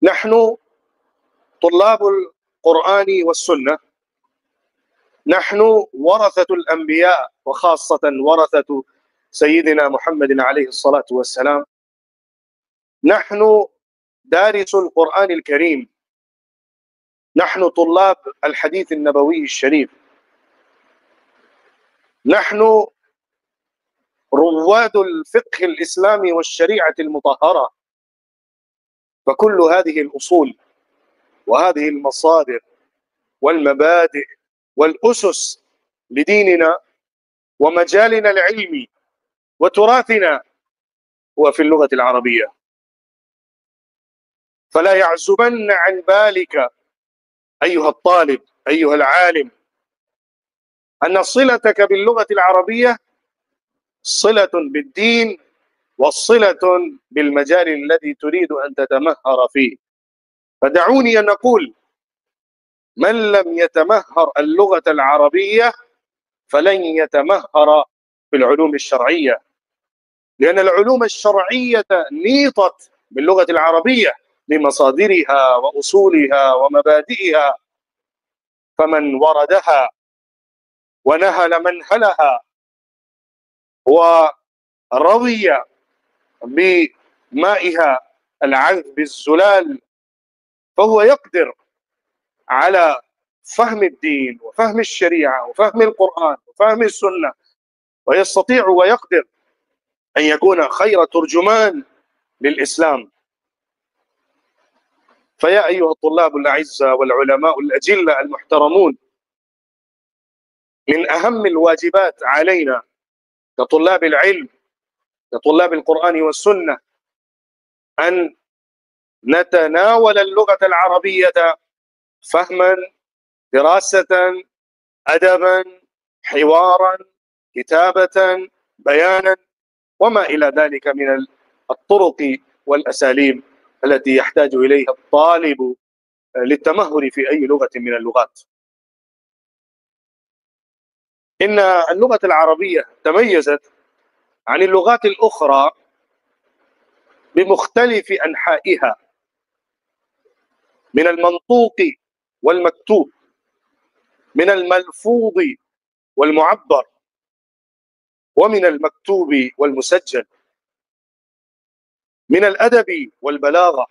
نحن طلاب القرآن والسنة، نحن ورثة الأنبياء، وخاصة ورثة سيدنا محمد عليه الصلاة والسلام. نحن دارس القرآن الكريم، نحن طلاب الحديث النبوي الشريف، نحن رواد الفقه الإسلامي والشريعة المطهرة. فكل هذه الأصول وهذه المصادر والمبادئ والأسس لديننا ومجالنا العلمي وتراثنا هو في اللغة العربية. فلا يعزبن عن بالك أيها الطالب أيها العالم أن صلتك باللغة العربية صلة بالدين وصلة بالمجال الذي تريد أن تتمهر فيه. فدعوني أن أقول: من لم يتمهر اللغة العربية فلن يتمهر في العلوم الشرعية، لأن العلوم الشرعية نيطت باللغة العربية بمصادرها وأصولها ومبادئها، فمن وردها ونهل منهلها وروي بمائها العذب الزلال فهو يقدر على فهم الدين وفهم الشريعة وفهم القرآن وفهم السنة، ويستطيع ويقدر أن يكون خير ترجمان للإسلام. فيا أيها الطلاب الأعزاء والعلماء الأجلة المحترمون، من أهم الواجبات علينا كطلاب العلم كطلاب القرآن والسنة أن نتناول اللغة العربية فهما، دراسة، أدبا، حوارا، كتابة، بيانا، وما إلى ذلك من الطرق والأساليب التي يحتاج إليها الطالب للتمهر في أي لغة من اللغات. إن اللغة العربية تميزت عن اللغات الأخرى بمختلف أنحائها من المنطوق والمكتوب، من الملفوظ والمعبر، ومن المكتوب والمسجل، من الأدب والبلاغة،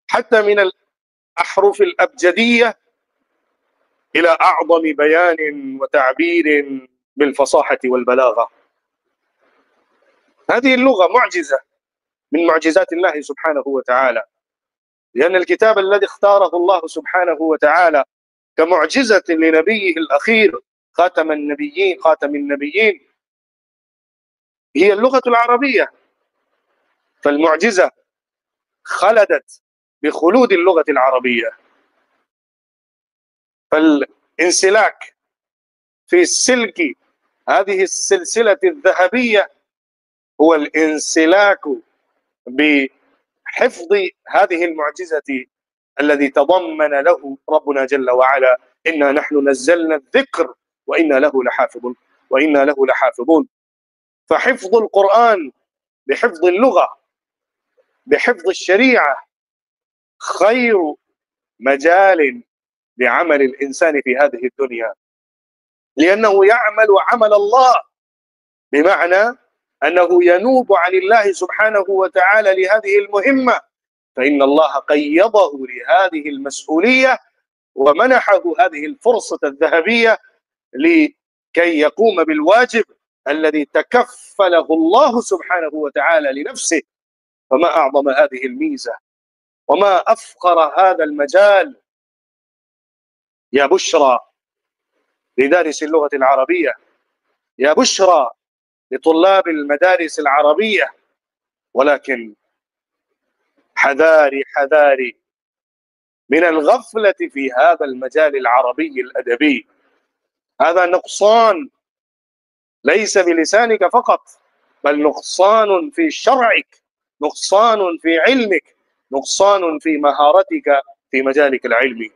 حتى من الأحرف الأبجدية إلى أعظم بيان وتعبير بالفصاحة والبلاغة. هذه اللغة معجزة من معجزات الله سبحانه وتعالى، لأن الكتاب الذي اختاره الله سبحانه وتعالى كمعجزة لنبيه الأخير خاتم النبيين هي اللغة العربية. فالمعجزة خلدت بخلود اللغة العربية. فالانسلاك في السلك هذه السلسلة الذهبية هو الانسلاك بحفظ هذه المعجزة الذي تضمن له ربنا جل وعلا: إنا نحن نزلنا الذكر وإنا له لحافظون. فحفظ القرآن بحفظ اللغة بحفظ الشريعة خير مجال لعمل الإنسان في هذه الدنيا، لأنه يعمل عمل الله، بمعنى أنه ينوب عن الله سبحانه وتعالى لهذه المهمة، فإن الله قيضه لهذه المسؤولية ومنحه هذه الفرصة الذهبية لكي يقوم بالواجب الذي تكفله الله سبحانه وتعالى لنفسه. فما أعظم هذه الميزة وما أفقر هذا المجال. يا بشرى لدارس اللغة العربية، يا بشرى لطلاب المدارس العربية، ولكن حذاري حذاري من الغفلة في هذا المجال العربي الأدبي. هذا نقصان ليس بلسانك فقط، بل نقصان في شرعك، نقصان في علمك، نقصان في مهارتك في مجالك العلمي.